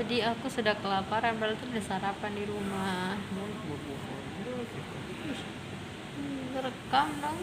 Jadi aku sudah kelaparan, padahal tuh udah sarapan di rumah. Rekam dong.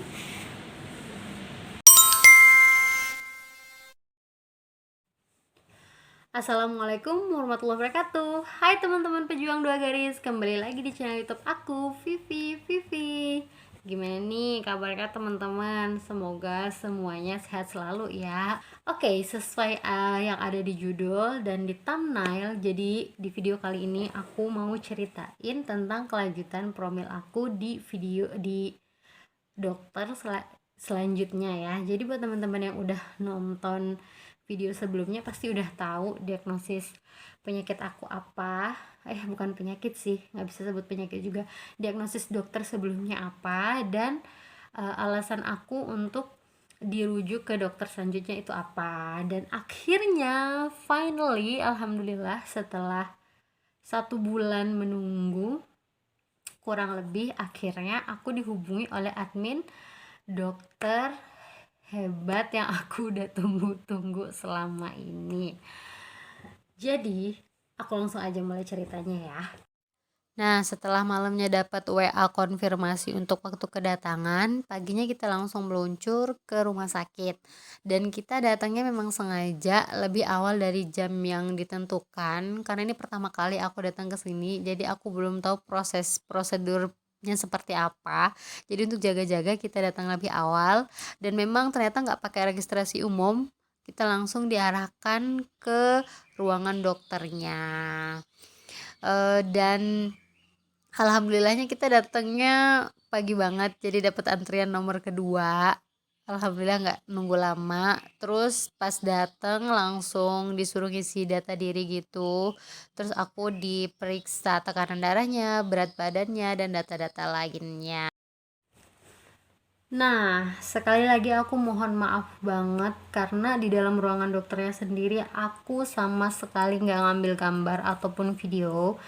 Assalamualaikum warahmatullahi wabarakatuh. Hai teman-teman pejuang dua garis, kembali lagi di channel YouTube aku, Vivi. Gimana nih kabarnya teman-teman? Semoga semuanya sehat selalu ya. Oke, sesuai yang ada di judul dan di thumbnail, jadi di video kali ini aku mau ceritain tentang kelanjutan promil aku di video di dokter selanjutnya ya. Jadi buat teman-teman yang udah nonton video sebelumnya pasti udah tahu diagnosis penyakit aku apa. Bukan penyakit sih, nggak bisa sebut penyakit juga. Diagnosis dokter sebelumnya apa dan alasan aku untuk dirujuk ke dokter selanjutnya itu apa. Dan akhirnya finally alhamdulillah setelah 1 bulan menunggu kurang lebih, akhirnya aku dihubungi oleh admin dokter hebat yang aku udah tunggu-tunggu selama ini. Jadi aku langsung aja mulai ceritanya ya. Nah, setelah malamnya dapat WA konfirmasi untuk waktu kedatangan, paginya kita langsung meluncur ke rumah sakit. Dan kita datangnya memang sengaja lebih awal dari jam yang ditentukan, karena ini pertama kali aku datang ke sini, jadi aku belum tahu prosedurnya seperti apa. Jadi untuk jaga-jaga kita datang lebih awal, dan memang ternyata nggak pakai registrasi umum, kita langsung diarahkan ke ruangan dokternya. Dan alhamdulillahnya kita datangnya pagi banget, jadi dapat antrian nomor kedua. Alhamdulillah nggak nunggu lama. Terus pas datang langsung disuruh ngisi data diri gitu. Terus aku diperiksa tekanan darahnya, berat badannya, dan data-data lainnya. Nah, sekali lagi aku mohon maaf banget karena di dalam ruangan dokternya sendiri aku sama sekali nggak ngambil gambar ataupun video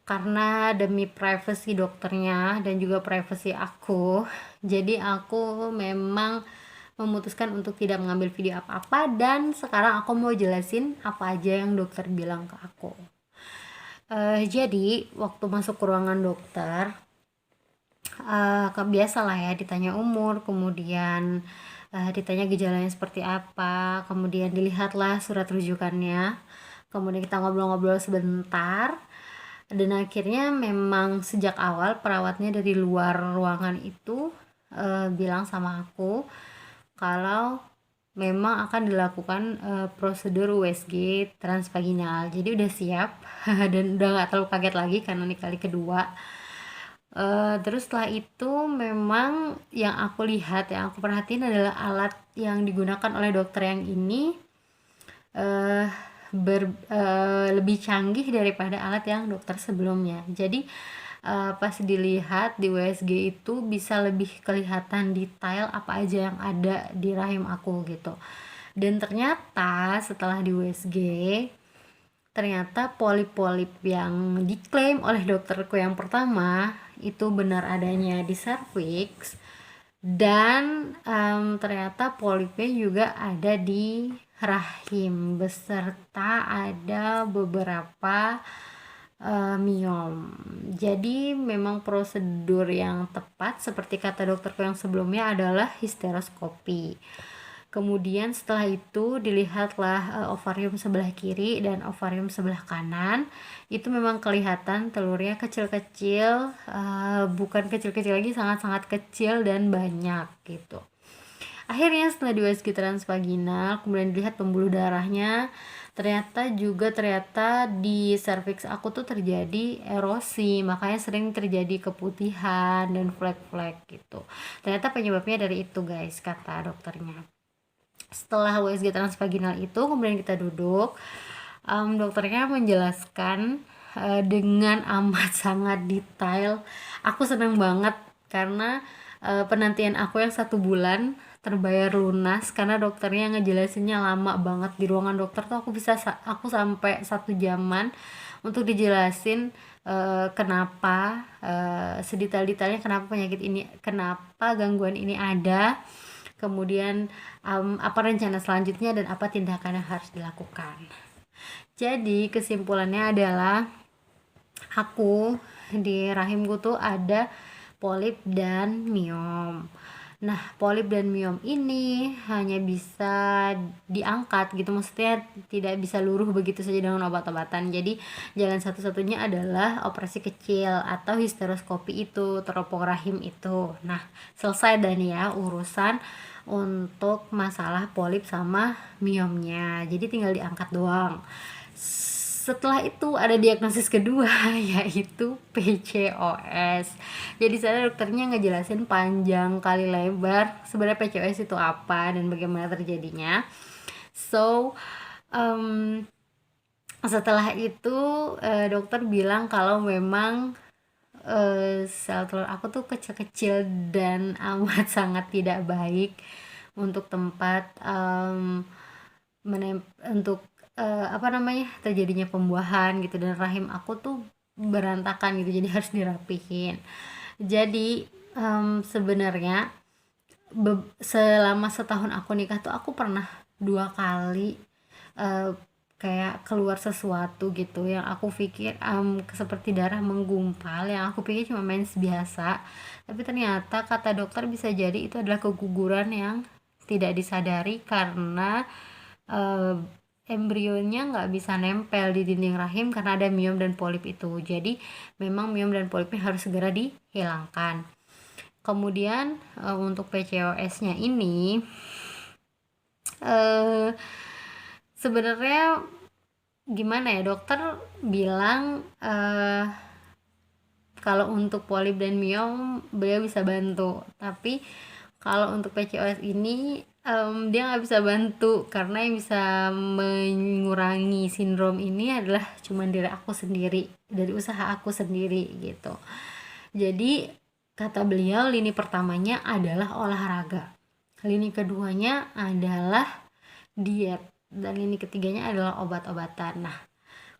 karena demi privasi dokternya dan juga privasi aku. Jadi aku memang memutuskan untuk tidak mengambil video apa-apa, dan sekarang aku mau jelasin apa aja yang dokter bilang ke aku. Jadi waktu masuk ke ruangan dokter, biasa lah ya, ditanya umur, kemudian ditanya gejalanya seperti apa, kemudian dilihatlah surat rujukannya, kemudian kita ngobrol-ngobrol sebentar, dan akhirnya memang sejak awal perawatnya dari luar ruangan itu bilang sama aku kalau memang akan dilakukan prosedur USG transvaginal, jadi udah siap dan udah nggak terlalu kaget lagi karena ini kali kedua. Terus setelah itu memang yang aku lihat, yang aku perhatiin adalah alat yang digunakan oleh dokter yang ini uh, lebih canggih daripada alat yang dokter sebelumnya. Jadi pas dilihat di USG itu bisa lebih kelihatan detail apa aja yang ada di rahim aku gitu. Dan ternyata setelah di USG, ternyata polip-polip yang diklaim oleh dokterku yang pertama itu benar adanya di serviks, dan ternyata polipnya juga ada di rahim beserta ada beberapa miom. Jadi memang prosedur yang tepat seperti kata dokterku yang sebelumnya adalah histeroskopi. Kemudian setelah itu dilihatlah ovarium sebelah kiri dan ovarium sebelah kanan. Itu memang kelihatan telurnya kecil-kecil, bukan kecil-kecil lagi, sangat-sangat kecil dan banyak gitu. Akhirnya setelah di USG transvaginal, kemudian dilihat pembuluh darahnya, ternyata di serviks aku tuh terjadi erosi, makanya sering terjadi keputihan dan flek-flek gitu. Ternyata penyebabnya dari itu guys, kata dokternya. Setelah USG transvaginal itu kemudian kita duduk, dokternya menjelaskan dengan amat sangat detail. Aku senang banget karena penantian aku yang 1 bulan terbayar lunas karena dokternya ngejelasinnya lama banget. Di ruangan dokter tuh aku sampai 1 jaman untuk dijelasin kenapa, sedetail-detailnya kenapa penyakit ini, kenapa gangguan ini ada, kemudian apa rencana selanjutnya dan apa tindakan yang harus dilakukan. Jadi kesimpulannya adalah aku di rahimku tuh ada polip dan miom. Nah, polip dan miom ini hanya bisa diangkat gitu, maksudnya tidak bisa luruh begitu saja dengan obat-obatan. Jadi jalan satu-satunya adalah operasi kecil atau histeroskopi itu, teropong rahim itu. Nah, selesai dan ya urusan untuk masalah polip sama miomnya. Jadi tinggal diangkat doang. Setelah itu ada diagnosis kedua yaitu PCOS. Jadi saya dokternya ngejelasin panjang kali lebar sebenarnya PCOS itu apa dan bagaimana terjadinya. So setelah itu dokter bilang kalau memang sel telur aku tuh kecil-kecil dan amat sangat tidak baik untuk tempat untuk apa namanya, terjadinya pembuahan gitu, dan rahim aku tuh berantakan gitu, jadi harus dirapihin. Jadi sebenarnya selama setahun aku nikah tuh aku pernah 2 kali kayak keluar sesuatu gitu yang aku pikir seperti darah menggumpal, yang aku pikir cuma mens biasa, tapi ternyata kata dokter bisa jadi itu adalah keguguran yang tidak disadari karena uh, embrionya nggak bisa nempel di dinding rahim karena ada miom dan polip itu. Jadi memang miom dan polipnya harus segera dihilangkan. Kemudian untuk PCOS-nya ini uh, sebenarnya gimana ya, dokter bilang kalau untuk polip dan miom beliau bisa bantu, tapi kalau untuk PCOS ini dia nggak bisa bantu karena yang bisa mengurangi sindrom ini adalah cuman diri aku sendiri, dari usaha aku sendiri gitu. Jadi kata beliau lini pertamanya adalah olahraga, lini keduanya adalah diet, dan lini ketiganya adalah obat-obatan. Nah,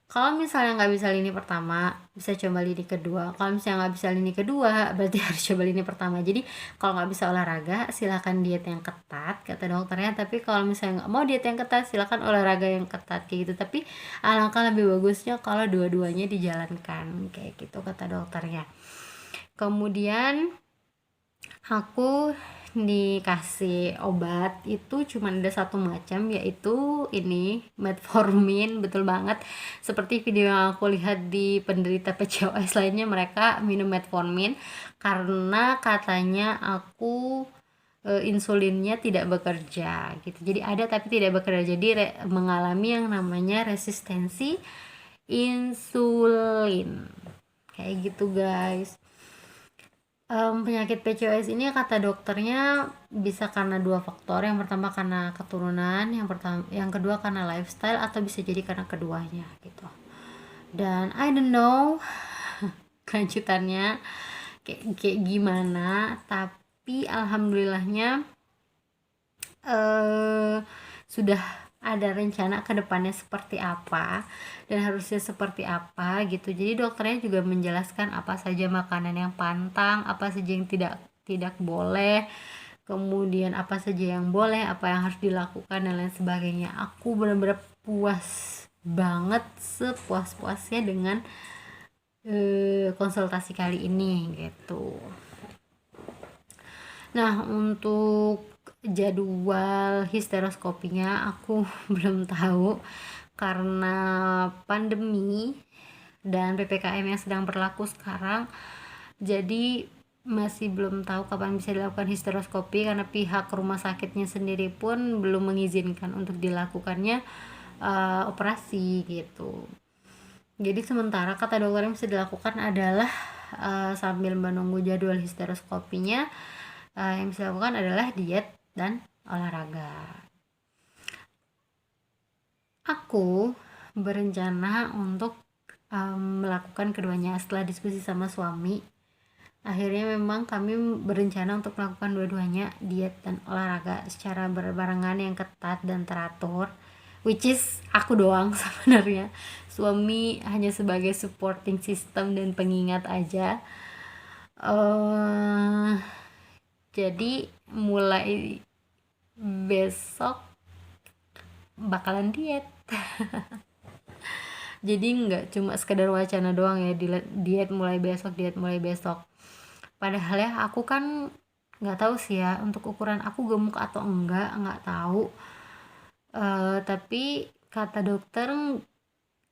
kalau misalnya nggak bisa lini pertama, bisa coba lini kedua. Kalau misalnya nggak bisa lini kedua, berarti harus coba lini pertama. Jadi kalau nggak bisa olahraga, silakan diet yang ketat, kata dokternya. Tapi kalau misalnya nggak mau diet yang ketat, silakan olahraga yang ketat kayak gitu. Tapi alangkah lebih bagusnya kalau dua-duanya dijalankan kayak gitu, kata dokternya. Kemudian aku dikasih obat itu cuma ada satu macam, yaitu ini metformin. Betul banget seperti video yang aku lihat di penderita PCOS lainnya, mereka minum metformin karena katanya aku insulinnya tidak bekerja gitu. Jadi ada tapi tidak bekerja, jadi mengalami yang namanya resistensi insulin kayak gitu guys. Penyakit PCOS ini kata dokternya bisa karena 2 faktor. Yang pertama karena keturunan, yang kedua karena lifestyle, atau bisa jadi karena keduanya gitu. Dan I don't know kelanjutannya kayak gimana, tapi alhamdulillahnya sudah ada rencana ke depannya seperti apa dan harusnya seperti apa gitu. Jadi dokternya juga menjelaskan apa saja makanan yang pantang, apa saja yang tidak boleh, kemudian apa saja yang boleh, apa yang harus dilakukan dan lain sebagainya. Aku benar-benar puas banget, sepuas-puasnya dengan konsultasi kali ini gitu. Nah, untuk jadwal histeroskopinya aku belum tahu karena pandemi dan PPKM yang sedang berlaku sekarang. Jadi masih belum tahu kapan bisa dilakukan histeroskopi karena pihak rumah sakitnya sendiri pun belum mengizinkan untuk dilakukannya operasi gitu. Jadi sementara kata dokter yang bisa dilakukan adalah sambil menunggu jadwal histeroskopinya, yang bisa dilakukan adalah diet dan olahraga. Aku berencana untuk melakukan keduanya setelah diskusi sama suami. Akhirnya memang kami berencana untuk melakukan dua-duanya, diet dan olahraga secara berbarengan yang ketat dan teratur, which is aku doang sebenarnya. Suami hanya sebagai supporting system dan pengingat aja. Jadi mulai besok bakalan diet. Jadi nggak cuma sekedar wacana doang ya, diet mulai besok, diet mulai besok. Padahal ya aku kan nggak tahu sih ya untuk ukuran aku gemuk atau enggak, nggak tahu. Tapi kata dokter,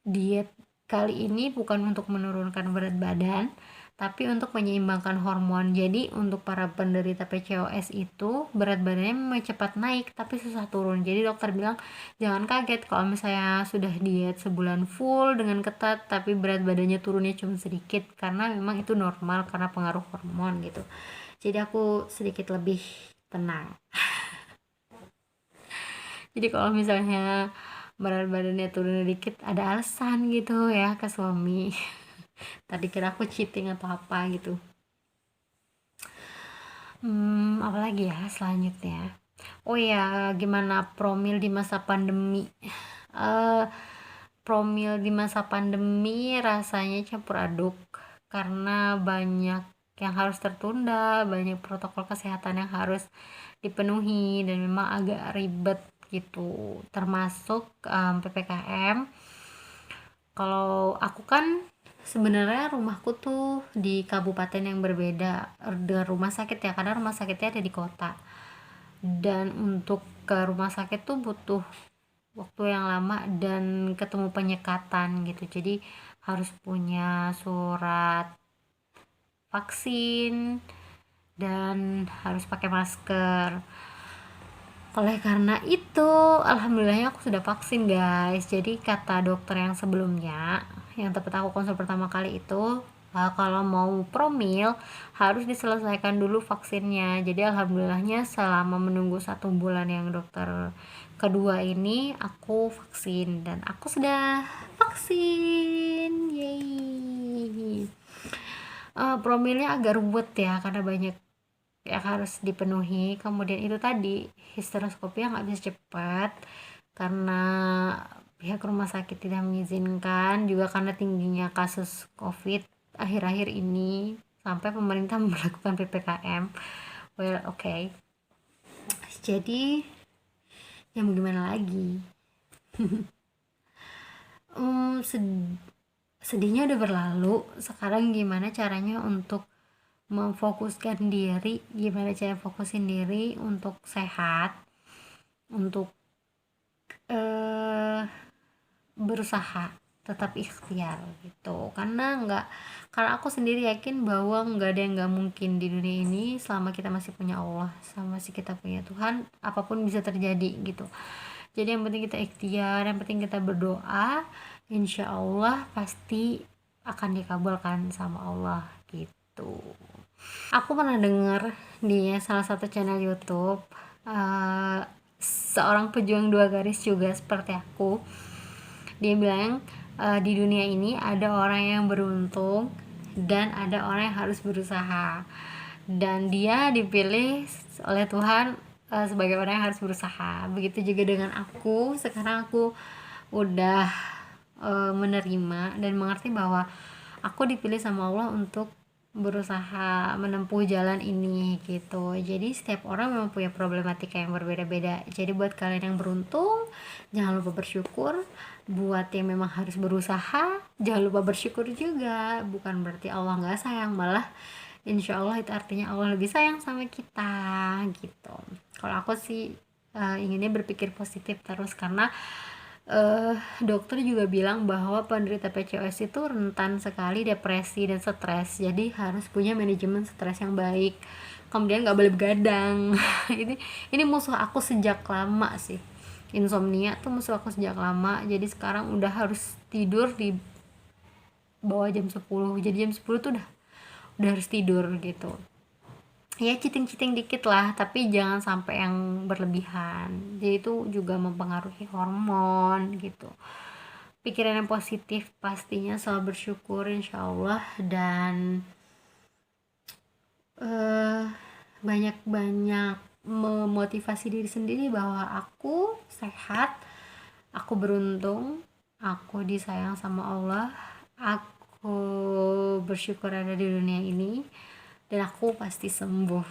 diet kali ini bukan untuk menurunkan berat badan, tapi untuk menyeimbangkan hormon. Jadi untuk para penderita PCOS itu berat badannya memang cepat naik tapi susah turun. Jadi dokter bilang jangan kaget kalau misalnya sudah diet sebulan full dengan ketat tapi berat badannya turunnya cuma sedikit, karena memang itu normal karena pengaruh hormon gitu. Jadi aku sedikit lebih tenang. Jadi kalau misalnya berat badannya turun dikit ada alasan gitu ya ke suami. Tadi kira aku cheating atau apa gitu. Apalagi ya selanjutnya. Oh ya, gimana promil di masa pandemi? Eh, Promil di masa pandemi rasanya campur aduk karena banyak yang harus tertunda, banyak protokol kesehatan yang harus dipenuhi dan memang agak ribet gitu. Termasuk PPKM. Kalau aku kan sebenarnya rumahku tuh di kabupaten yang berbeda dengan rumah sakit ya, karena rumah sakitnya ada di kota. Dan untuk ke rumah sakit tuh butuh waktu yang lama dan ketemu penyekatan gitu. Jadi harus punya surat vaksin dan harus pakai masker. Oleh karena itu, alhamdulillahnya aku sudah vaksin guys. Jadi kata dokter yang sebelumnya, yang tepat aku konsul pertama kali itu, kalau mau promil harus diselesaikan dulu vaksinnya. Jadi alhamdulillahnya selama menunggu 1 bulan yang dokter kedua ini aku vaksin dan aku sudah vaksin. Yeay. Promilnya agak ruwet ya karena banyak yang harus dipenuhi. Kemudian itu tadi histeroskopnya nggak bisa cepat karena pihak rumah sakit tidak mengizinkan, juga karena tingginya kasus COVID akhir-akhir ini sampai pemerintah melakukan PPKM. Well, okay. Jadi ya mau gimana lagi. Sedihnya udah berlalu, sekarang gimana caranya untuk memfokuskan diri, gimana cara fokusin diri untuk sehat, untuk eh berusaha tetap ikhtiar gitu. Karena aku sendiri yakin bahwa nggak ada yang nggak mungkin di dunia ini selama kita masih punya Allah, selama masih kita punya Tuhan, apapun bisa terjadi gitu. Jadi yang penting kita ikhtiar, yang penting kita berdoa, insya Allah pasti akan dikabulkan sama Allah gitu. Aku pernah dengar di salah satu channel YouTube, eh, seorang pejuang 2 garis juga seperti aku. Dia bilang di dunia ini ada orang yang beruntung dan ada orang yang harus berusaha. Dan dia dipilih oleh Tuhan sebagai orang yang harus berusaha. Begitu juga dengan aku. Sekarang aku udah menerima dan mengerti bahwa aku dipilih sama Allah untuk berusaha menempuh jalan ini gitu. Jadi setiap orang memang punya problematika yang berbeda-beda. Jadi buat kalian yang beruntung, jangan lupa bersyukur. Buat yang memang harus berusaha, jangan lupa bersyukur juga. Bukan berarti Allah nggak sayang, malah insya Allah itu artinya Allah lebih sayang sama kita gitu. Kalau aku sih inginnya berpikir positif terus, karena dokter juga bilang bahwa penderita PCOS itu rentan sekali depresi dan stres. Jadi harus punya manajemen stres yang baik. Kemudian nggak boleh begadang. ini musuh aku sejak lama sih. Insomnia tuh musuh aku sejak lama. Jadi sekarang udah harus tidur di bawah jam 10. Jadi jam 10 tuh udah harus tidur gitu. Ya cheating dikit lah, tapi jangan sampai yang berlebihan. Jadi itu juga mempengaruhi hormon gitu. Pikiran yang positif pastinya, selalu bersyukur insya Allah, dan banyak-banyak memotivasi diri sendiri bahwa aku sehat, aku beruntung, aku disayang sama Allah, aku bersyukur ada di dunia ini, dan aku pasti sembuh.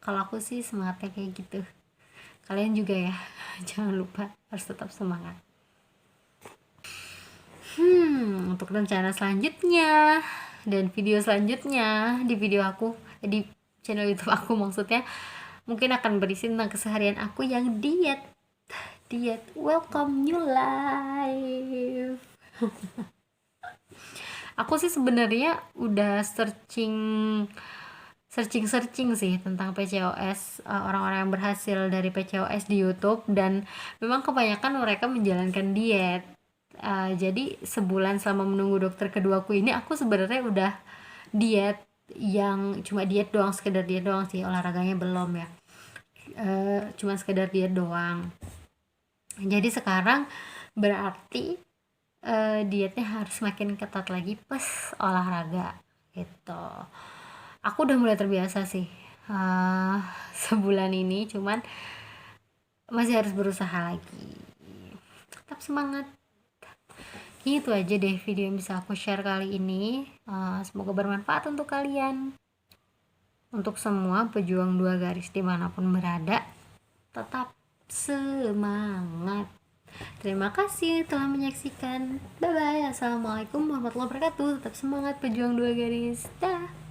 Kalau aku sih semangatnya kayak gitu. Kalian juga ya. Jangan lupa harus tetap semangat. Untuk rencana selanjutnya dan video selanjutnya di di channel YouTube aku maksudnya, mungkin akan berisi tentang keseharian aku yang diet. Welcome new life. Aku sih sebenarnya udah searching sih tentang PCOS, orang-orang yang berhasil dari PCOS di YouTube, dan memang kebanyakan mereka menjalankan diet. Jadi sebulan selama menunggu dokter keduaku ini, aku sebenarnya udah diet, yang cuma diet doang, sekedar diet doang sih, olahraganya belum ya. Cuma sekedar diet doang. Jadi sekarang berarti dietnya harus makin ketat lagi plus olahraga gitu. Aku udah mulai terbiasa sih sebulan ini, cuman masih harus berusaha lagi. Tetap semangat. Itu aja deh video yang bisa aku share kali ini. Semoga bermanfaat untuk kalian. Untuk semua pejuang 2 garis dimanapun berada, tetap semangat. Terima kasih telah menyaksikan. Bye bye. Assalamualaikum warahmatullahi wabarakatuh. Tetap semangat pejuang 2 garis. Dah.